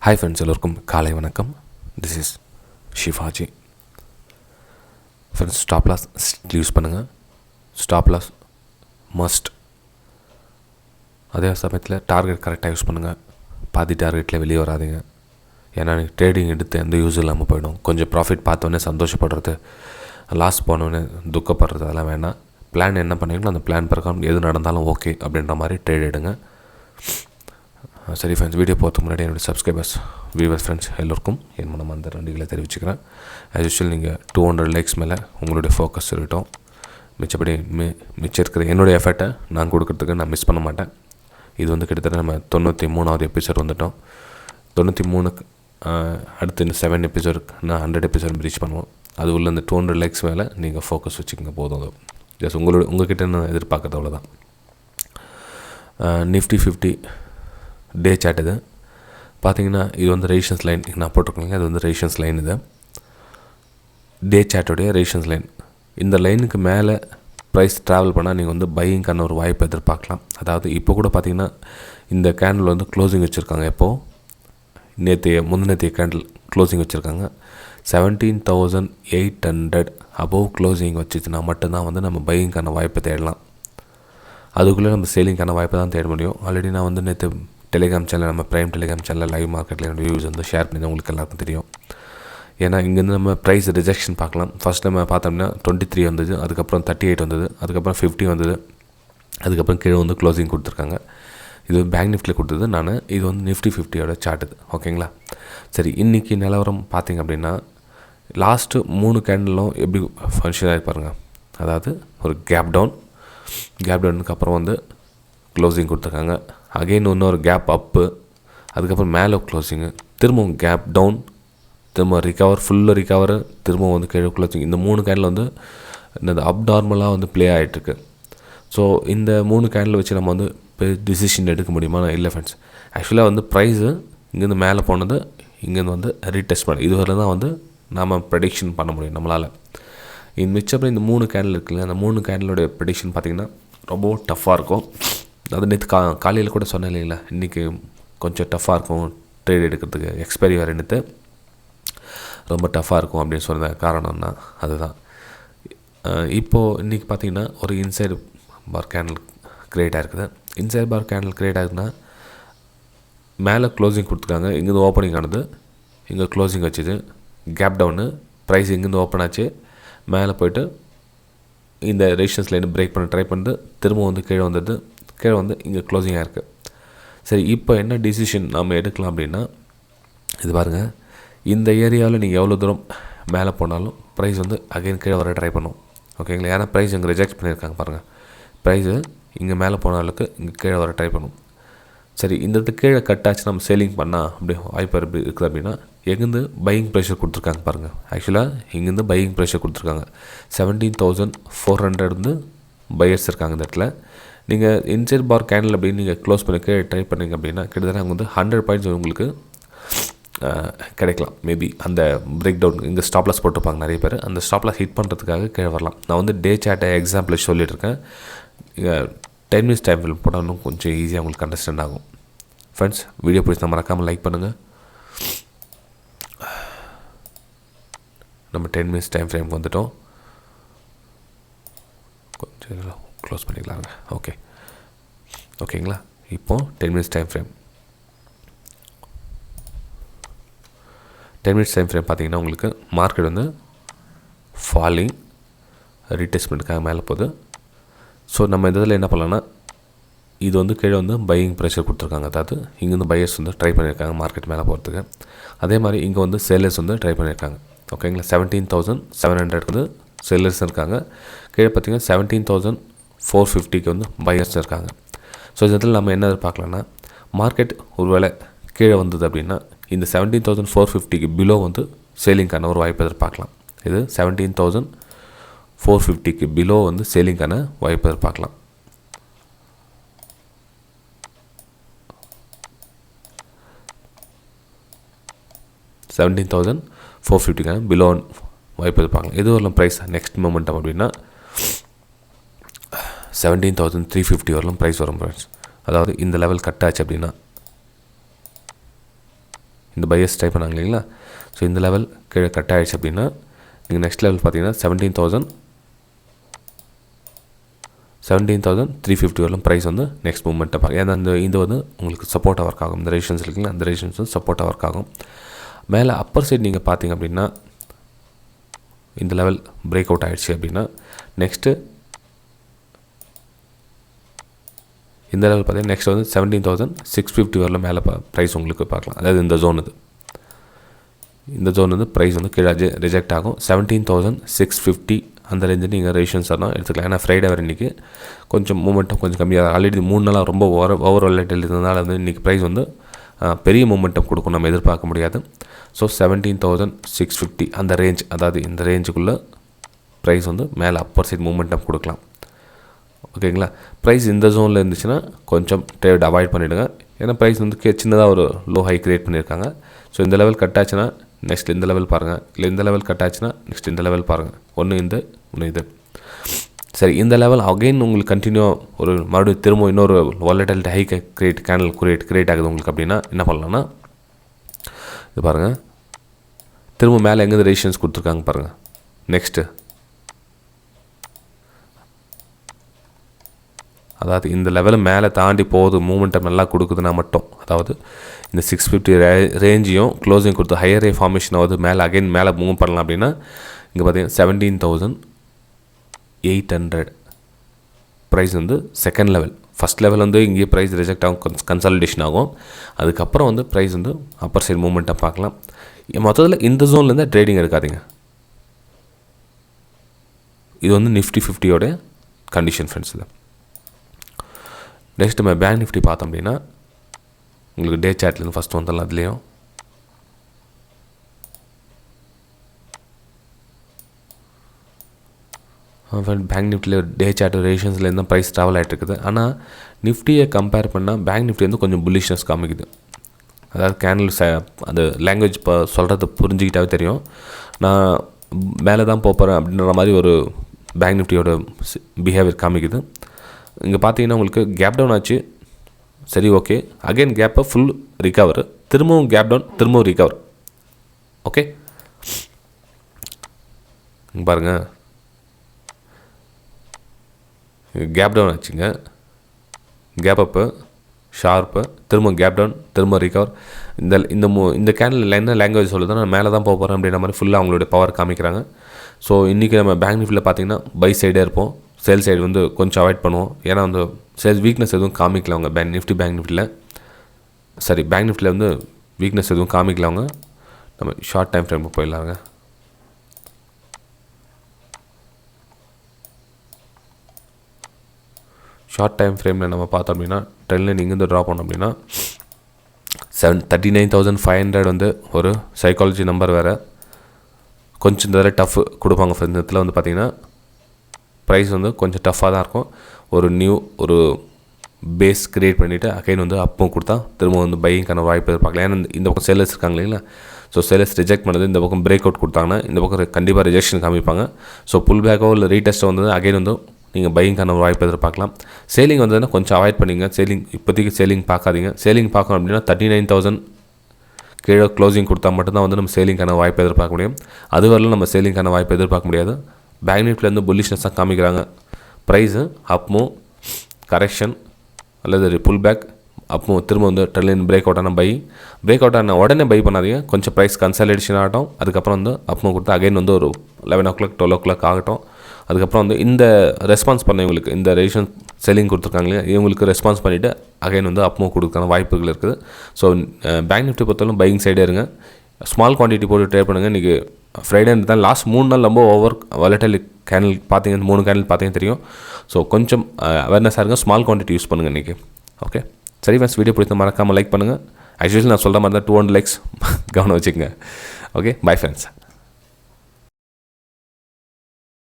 Hi friends, எல்லோருக்கும் காலை வணக்கம். This is Shifaji. Friends, stop loss use பண்ணுங்கள். Stop loss must. அதே சமயத்தில் டார்கெட் கரெக்டாக யூஸ் பண்ணுங்கள். பாதி டார்கெட்டில் வெளியே வராதிங்க. ஏன்னா ட்ரேடிங் எடுத்து எந்த யூஸ் இல்லாமல் போயிடும். கொஞ்சம் ப்ராஃபிட் பார்த்தோன்னே சந்தோஷப்படுறது, லாஸ் போனோடனே துக்கப்படுறது அதெல்லாம் வேணாம். பிளான் என்ன பண்ணிங்களோ அந்த பிளான் பிரகாரம் எது நடந்தாலும் ஓகே அப்படின்ற மாதிரி ட்ரேட் எடுங்க. சரி ஃப்ரெண்ட்ஸ், வீடியோ போகிறதுக்கு முன்னாடி என்னுடைய சப்ஸ்கிரைபர்ஸ், வியூவர்ஸ், ஃப்ரெண்ட்ஸ் எல்லோருக்கும் என் மனமார்ந்த நன்றிகளை தெரிவிச்சுக்கிறேன். ஆஸ் யூஷுவல் நீங்கள் 200 லைக்ஸ் மேலே உங்களுடைய ஃபோக்கஸ் இருக்கட்டும். மிச்சப்படி மிச்சம் இருக்கிற என்னுடைய எஃபர்ட்டை நான் கொடுக்கறதுக்கு நான் மிஸ் பண்ண மாட்டேன். இது கிட்டத்தட்ட நம்ம 93வது எபிசோட் வந்துவிட்டோம். 93 அடுத்து இந்த 7 எபிசோடு நான் 100 எபிசோட் ரீச் பண்ணுவோம். அது உள்ள இந்த 200 லைக்ஸ் மேலே நீங்கள் ஃபோக்கஸ் வச்சுக்கோங்க போதும். அது ஜஸ்ட் உங்கள்கிட்ட நான் எதிர்பார்க்குறது அவ்வளோதான். நிஃப்டி 50 டே சார்ட் இது பார்த்தீங்கன்னா, இது ரெசிஸ்டன்ஸ் லைன் நான் போட்டிருக்கேங்க. அது ரெசிஸ்டன்ஸ் லைன். இது டே சார்ட்டோடைய ரெசிஸ்டன்ஸ் லைன். இந்த லைனுக்கு மேலே ப்ரைஸ் ட்ராவல் பண்ணால் நீங்கள் பையிங்கான ஒரு வாய்ப்பை எதிர்பார்க்கலாம். அதாவது இப்போ கூட பார்த்தீங்கன்னா இந்த கேண்டில் க்ளோசிங் வச்சுருக்காங்க. எப்போது முந்தினத்தைய கேண்டில் க்ளோசிங் வச்சுருக்காங்க. 17,800 அபோவ் க்ளோசிங் வச்சுச்சுன்னா மட்டும்தான் நம்ம பையிங்கான வாய்ப்பை தேடலாம். அதுக்குள்ளே நம்ம சேலிங்கான வாய்ப்பை தான் தேட முடியும். ஆல்ரெடி நான் நேற்று டெலிகிராம் சேனல், நம்ம ப்ரைம் டெலிகிராம் சேனலில் லைவ் மார்க்கெட்டில் என்னோடய வியூஸ் ஷேர் பண்ணி உங்களுக்கு எல்லாருக்கும் தெரியும். ஏன்னா இங்கேருந்து நம்ம ப்ரைஸ் ரிஜெக்ஷன் பார்க்கலாம். ஃபஸ்ட் நம்ம பார்த்தோம்னா 23 வந்தது, அதுக்கப்புறம் 38 வந்தது, அதுக்கப்புறம் 50 வந்தது, அதுக்கப்புறம் கீழே க்ளோசிங் கொடுத்துருக்காங்க. இது பேங்க் நிஃப்டியில் கொடுத்தது. இது நிஃப்டி 50யோட சார்ட் இது. ஓகேங்களா? சரி, இன்றைக்கி நிலவரம் பார்த்திங்க அப்படின்னா லாஸ்ட்டு 3 கேண்டிலும் எப்படி ஃபங்க்ஷன் ஆகிருப்பாருங்க. அதாவது ஒரு கேப் டவுனுக்கு அப்புறம் க்ளோசிங் கொடுத்துருக்காங்க. அகெயின் இன்னொரு கேப் அப்பு, அதுக்கப்புறம் மேலே க்ளோசிங்கு, திரும்பவும் கேப் டவுன், திரும்ப ரிகவர், ஃபுல்லாக ரிகவர், திரும்பவும் கீழே க்ளோசிங். இந்த 3 கேண்டில் இந்த அப் நார்மலாக ப்ளே ஆகிட்டுருக்கு. ஸோ இந்த 3 கேண்டில் வச்சு நம்ம டிசிஷன் எடுக்க முடியுமா? இல்லை ஃப்ரெண்ட்ஸ். ஆக்சுவலாக ப்ரைஸு இங்கேருந்து மேலே போனது இங்கேருந்து ரீடெஸ்ட் பண்ண இதுவரை தான் நாம் ப்ரெடிக்ஷன் பண்ண முடியும் நம்மளால். இந்த மிச்சப்பறம் இந்த 3 கேண்டில் இருக்குல்ல, அந்த 3 கேண்டிலோடைய ப்ரெடிக்ஷன் பார்த்திங்கன்னா ரொம்ப டஃப்பாக இருக்கும். அது நேற்று காலையில் கூட சொன்னேன் இல்லைங்களா, இன்றைக்கி கொஞ்சம் டஃப்பாக இருக்கும் ட்ரேட் எடுக்கிறதுக்கு. எக்ஸ்பைரி வேறு எடுத்து ரொம்ப டஃப்பாக இருக்கும் அப்படின்னு சொன்ன காரணம்னா அதுதான். இப்போது இன்றைக்கி பார்த்திங்கன்னா ஒரு இன்சைடு பார் கேண்டில் க்ரியேட் ஆகிருக்குது. இன்சைடு பார் கேண்டில் க்ரியேட் ஆகுதுன்னா மேலே க்ளோசிங் கொடுத்துருக்காங்க, இங்கேருந்து ஓப்பனிங் ஆனது, இங்கே க்ளோசிங் வச்சுது, கேப் டவுனு, ப்ரைஸ் இங்கேருந்து ஓப்பன் ஆச்சு, மேலே போய்ட்டு இந்த ரெசிஸ்டன்ஸ் லைன் பிரேக் பண்ண ட்ரை பண்ணிட்டு திரும்ப கீழே வந்தது, கீழே இங்கே க்ளோசிங் ஆகிருக்கு. சரி, இப்போ என்ன டிசிஷன் நம்ம எடுக்கலாம் அப்படின்னா, இது பாருங்கள், இந்த ஏரியாவில் நீங்கள் எவ்வளோ தூரம் மேலே போனாலும் ப்ரைஸ் அகைன் கீழே வர ட்ரை பண்ணும். ஓகேங்களா? ஏன்னா ப்ரைஸ் இங்கே ரிஜெக்ட் பண்ணியிருக்காங்க பாருங்கள். ப்ரைஸு இங்கே மேலே போனாலுக்கு இங்கே கீழே வர ட்ரை பண்ணும். சரி, இந்த கீழே கட்டாச்சு நம்ம சேலிங் பண்ணால் அப்படி வாய்ப்பு எப்படி இருக்குது அப்படின்னா, எங்கேருந்து பையிங் ப்ரெஷர் கொடுத்துருக்காங்க பாருங்கள். ஆக்சுவலாக இங்கேருந்து பையிங் ப்ரெஷர் கொடுத்துருக்காங்க. 17,400 பையர்ஸ் இருக்காங்க இந்த இடத்துல. நீங்கள் இன்சைட் பார் கேண்டில் அப்படின்னு நீங்கள் க்ளோஸ் பண்ணி ட்ரை பண்ணிங்க அப்படின்னா கிட்டத்தட்ட அங்கே 100 பாயிண்ட்ஸ் உங்களுக்கு கிடைக்கலாம். மேபி அந்த பிரேக் டவுன் இங்கே ஸ்டாப்லாஸ் போட்டிருப்பாங்க நிறைய பேர். அந்த ஸ்டாப்லாஸ் ஹிட் பண்ணுறதுக்காக கீழே வரலாம். நான் டே சார்ட்டை எக்ஸாம்பிள் சொல்லிட்டுருக்கேன். 10 மினிட்ஸ் டைம் ஃபில்ம் போட்டால் இன்னும் கொஞ்சம் ஈஸியாக உங்களுக்கு அண்டர்ஸ்டாண்ட் ஆகும். ஃப்ரெண்ட்ஸ், வீடியோ பிடிச்சா மறக்காமல் லைக் பண்ணுங்கள். நம்ம 10 மினிட்ஸ் டைம் ஃப்ரேம் வந்துட்டோம். கொஞ்சம் க்ளோஸ் பண்ணிக்கலாங்க. ஓகேங்களா? இப்போது 10 minutes time frame. 10 minutes time frame பார்த்திங்கன்னா உங்களுக்கு மார்க்கெட் ஃபாலிங் ரீடெஸ்ட்மெண்ட்டுக்காக மேலே போகுது. ஸோ நம்ம இந்த இதில் என்ன பண்ணலான்னா, இது கீழே பையிங் ப்ரெஷர் கொடுத்துருக்காங்க. அதாவது இங்கேருந்து பையர்ஸ் ட்ரை பண்ணியிருக்காங்க மார்க்கெட் மேலே போகிறதுக்கு. அதே மாதிரி இங்கே சேலர்ஸ் ட்ரை பண்ணியிருக்காங்க. ஓகேங்களா? 17,700 செல்லர்ஸ் இருக்காங்க. கீழே பார்த்திங்கன்னா 17,450 பையர்ஸ் இருக்காங்க. ஸோ இந்த இடத்துல நம்ம என்ன பார்க்கலான்னா, மார்க்கெட் ஒருவேளை கீழே வந்தது அப்படின்னா இந்த 17,450 பிலோ சேலிங்கான ஒரு வாய்ப்பு எதிர்பார்க்கலாம். இது 17,450 பிலோ சேலிங்கான வாய்ப்பு எதிர்பார்க்கலாம். $17,450 பிலோ வாய்ப்பு எதிர்பார்க்கலாம். எது வரலாம் ப்ரைஸ் நெக்ஸ்ட் மொமெண்டம் அப்படின்னா 17,350 வரலாம் ப்ரைஸ் வரும் ஃப்ரெண்ட்ஸ். அதாவது இந்த லெவல் கட் ஆச்சு அப்படின்னா இந்த பையர்ஸ் ட்ரை பண்ணாங்க இல்லைங்களா. ஸோ இந்த லெவல் கீழே கட் ஆகிடுச்சு அப்படின்னா நீங்கள் நெக்ஸ்ட் லெவல் பார்த்தீங்கன்னா 17,350 வரலும் ப்ரைஸ் வந்து நெக்ஸ்ட் மூவ்மெண்ட்டை பார்க்க. ஏன்னா இது வந்து உங்களுக்கு சப்போர்ட்டாக ஒர்க் ஆகும். இந்த ரேஷன்ஸ் இருக்குங்களா, அந்த ரேஷன்ஸ் வந்து சப்போர்ட்டாக ஒர்க் ஆகும். மேலே அப்பர் சைடு நீங்கள் பார்த்தீங்க அப்படின்னா இந்த லெவல் பிரேக் அவுட் ஆகிடுச்சு அப்படின்னா நெக்ஸ்ட்டு இந்த லெவல் பார்த்தீங்கன்னா நெக்ஸ்ட் வந்து 17,650 வரலும் மேலே ப்ரைஸ் உங்களுக்கு பார்க்கலாம். அதாவது இந்த ஜோன் இந்த ஜோன் வந்து ப்ரைஸ் வந்து கீழே ரிஜெக்ட் ஆகும். 17,650 அந்த ரேஞ்சு நீங்கள் ரேஷன்ஸாக தான் எடுத்துக்கலாம். ஏன்னா ஃப்ரைடே வர இன்றைக்கி கொஞ்சம் மூமெண்ட்டும் கொஞ்சம் கம்மியாக, ஆல்ரெடி 3 நாளாக ரொம்ப ஓவர் வாலட்டில் இருந்ததுனால வந்து இன்றைக்கி ப்ரைஸ் வந்து பெரிய மூமெண்டம் கொடுக்கும், நம்ம எதிர்பார்க்க முடியாது. ஸோ 17,650 அந்த ரேஞ்ச், அதாவது இந்த ரேஞ்சுக்குள்ளே ப்ரைஸ் வந்து மேலே அப்பர் சைட் மூமெண்டம் கொடுக்கலாம். ஓகேங்களா. ப்ரைஸ் இந்த ஜோனில் இருந்துச்சுன்னா கொஞ்சம் ட்ரேட் அவாய்ட் பண்ணிவிடுங்க. ஏன்னா ப்ரைஸ் வந்து சின்னதாக ஒரு லோ ஹை க்ரியேட் பண்ணியிருக்காங்க. ஸோ இந்த லெவல் கட் ஆச்சுன்னா நெக்ஸ்ட் இந்த லெவல் பாருங்கள், இல்லை இந்த லெவல் கட் ஆச்சுன்னா நெக்ஸ்ட் இந்த லெவல் பாருங்கள். ஒன்று இது சரி. இந்த லெவல் அகெயின் உங்களுக்கு கண்டினியூ ஒரு மறுபடியும் திரும்ப இன்னொரு வாலட்டிலிட்டி ஹை கேண்டில் கிரியேட் ஆகுது உங்களுக்கு அப்படின்னா என்ன பண்ணலான்னா இது பாருங்கள், திரும்ப மேலே எங்கே ரேஷன்ஸ் கொடுத்துருக்காங்க பாருங்கள். நெக்ஸ்ட்டு அதாவது இந்த லெவலு மேலே தாண்டி போகுது, மூமெண்டம் நல்லா கொடுக்குதுன்னா மட்டும், அதாவது இந்த 650 ரேஞ்சையும் க்ளோசிங் கொடுத்து ஹையர் ரே ஃபார்மேஷன் ஆகுது, மேலே அகைன் மேலே மூவ் பண்ணலாம் அப்படின்னா இங்கே பார்த்தீங்கன்னா 17,800 ப்ரைஸ் வந்து செகண்ட் லெவல். ஃபஸ்ட் லெவல் வந்து இங்கேயே ப்ரைஸ் ரிஜெக்ட் ஆகும், கன்சாலிடேஷன் ஆகும். அதுக்கப்புறம் வந்து ப்ரைஸ் வந்து அப்பர் சைட் மூவ்மெண்ட்டாக பார்க்கலாம். மொத்தத்தில் இந்த ஜோன்லேருந்து ட்ரேடிங் எடுக்காதீங்க. இது வந்து நிஃப்டி 50யோட கண்டிஷன் ஃப்ரெண்ட்ஸ். இல்லை நெக்ஸ்ட் நம்ம பேங்க் நிஃப்டி பார்த்தோம் அப்படின்னா உங்களுக்கு டே சார்ட்லேருந்து ஃபஸ்ட் வந்துடலாம். அதுலேயும் பேங்க் நிஃப்டியில் டே சார்ட் ரேஷன்ஸ்லேருந்து ப்ரைஸ் ட்ராவல் ஆகிட்டு இருக்குது. ஆனால் நிஃப்டியை கம்பேர் பண்ணால் பேங்க் நிஃப்டி வந்து கொஞ்சம் புல்லிஷ்னஸ் காமிக்குது. அதாவது கேண்டில் அந்த லாங்குவேஜ் இப்போ சொல்கிறது புரிஞ்சுக்கிட்டாவே தெரியும். நான் மேலே தான் போகிறேன் அப்படின்ற மாதிரி ஒரு பேங்க் நிஃப்டியோட பிஹேவியர் காமிக்குது. இங்கே பார்த்தீங்கன்னா உங்களுக்கு கேப் டவுன் ஆச்சு, சரி ஓகே, அகைன் கேப்பை ஃபுல் ரிகவர், திரும்பவும் கேப் டவுன், திரும்பவும் ரிகவர். ஓகே பாருங்கள், கேப் டவுன் ஆச்சுங்க, கேப் அப்பு, ஷார்ப்பு, திரும்ப கேப் டவுன், திரும்ப ரிகவர். இந்த கேண்டில் என்ன லாங்குவேஜ் சொல்லுதுன்னா நான் மேலே தான் போகிறேன் அப்படின்ற மாதிரி ஃபுல்லாக அவங்களுடைய பவர் காமிக்கிறாங்க. ஸோ இன்றைக்கி நம்ம பேங்க் நிஃப்டியில் பார்த்தீங்கன்னா பை சைடே இருப்போம், சேல் சைடு வந்து கொஞ்சம் அவாய்ட் பண்ணுவோம். ஏன்னா வந்து சேல்ஸ் வீக்னஸ் எதுவும் காமிக்கல அவங்க பேங்க் நிஃப்டியில் சரி பேங்க் நிஃப்டியில் வந்து வீக்னஸ் எதுவும் காமிக்கல அவங்க. நம்ம ஷார்ட் டைம் ஃப்ரேமுக்கு போயிடலாங்க. ஷார்ட் டைம் ஃப்ரேமில் நம்ம பார்த்தோம் அப்படின்னா ட்ரெண்டில் இங்கேருந்து ட்ராப் பண்ணோம் அப்படின்னா 39,500 வந்து ஒரு சைக்காலஜி நம்பர் வேறு. கொஞ்சம் இந்த டஃப் கொடுப்பாங்க ஃப்ரெண்ட்ஸ். இதில் வந்து பார்த்திங்கன்னா ப்ரைஸ் வந்து கொஞ்சம் டஃப்பாக தான் இருக்கும். ஒரு பேஸ் க்ரியேட் பண்ணிவிட்டு அகைன் வந்து அப்பவும் கொடுத்தா திரும்ப வந்து பையிங்கான வாய்ப்பு எதிர்பார்க்கலாம். ஏன்னா இந்த பக்கம் சேலர்ஸ் இருக்காங்க இல்லைங்களா. ஸோ சேலர்ஸ் ரிஜெக்ட் பண்ணது, இந்த பக்கம் பிரேக் அவுட் கொடுத்தாங்கன்னா இந்த பக்கம் கண்டிப்பாக ரிஜெக்ஷன் காமிப்பாங்க. ஸோ புல் பேக்கோ இல்லை ரீடெஸ்ட்டோ வந்து அகைன் வந்து நீங்கள் பையிங்கான வாய்ப்பு எதிர்பார்க்கலாம். சேலிங் வந்ததுன்னா கொஞ்சம் அவாய்ட் பண்ணிங்க. இப்போதைக்கு சேலிங் பார்க்காதீங்க. சேலிங் பார்க்கணும் அப்படின்னா 39,000 கீழே க்ளோசிங் கொடுத்தா மட்டும்தான் வந்து நம்ம சேலிங்கான வாய்ப்பு எதிர்பார்க்க முடியும். அது வரலும் நம்ம சேலிங்கான வாய்ப்பு எதிர்பார்க்க முடியாது. பேங்க் நிஃப்டிலேருந்து புல்லிஷ்னஸ் தான் காமிக்கிறாங்க. ப்ரைஸு அப்மோ கரெக்ஷன் அல்லது புல் பேக் அப்போ திரும்ப வந்து ட்ரெண்ட் பிரேக் அவுட் ஆன பிரேக் அவுட் ஆன உடனே பை பண்ணாதீங்க. கொஞ்சம் ப்ரைஸ் கன்சாலிடேஷன் ஆகட்டும். அதுக்கப்புறம் வந்து அப்போ கொடுத்து அகைன் வந்து ஒரு 11 o'clock 12 o'clock ஆகட்டும். அதுக்கப்புறம் வந்து இந்த ரெஸ்பான்ஸ் பண்ண இவங்களுக்கு இந்த ரேஷன் செல்லிங் கொடுத்துருக்காங்க, இவங்களுக்கு ரெஸ்பான்ஸ் பண்ணிவிட்டு அகைன் வந்து அப்போ கொடுக்கான வாய்ப்புகள் இருக்குது. ஸோ பேங்க் நிஃப்டி பொறுத்தவரை பையிங் சைடே இருங்க. ஸ்மால் குவான்டிட்டி போட்டு ட்ரேட் பண்ணுங்கள். இன்றைக்கி ஃப்ரைடே தான் லாஸ்ட் 3 நாள் ரொம்ப ஓவர் வாலடைல் கேண்டில் பார்த்தீங்கன்னா 3 கேண்டில் பார்த்தீங்கன்னா தெரியும். ஸோ கொஞ்சம் அவேர்னஸாக இருங்க. ஸ்மால் குவான்டிட்டி யூஸ் பண்ணுங்கள் இன்றைக்கி. ஓகே சரி ஃப்ரெண்ட்ஸ், வீடியோ பிடித்த மறக்காமல் லைக் பண்ணுங்கள். ஆக்சுவலி நான் சொல்கிற மாதிரி தான் 200 likes கவனம் வச்சுக்கோங்க. Okay bye friends.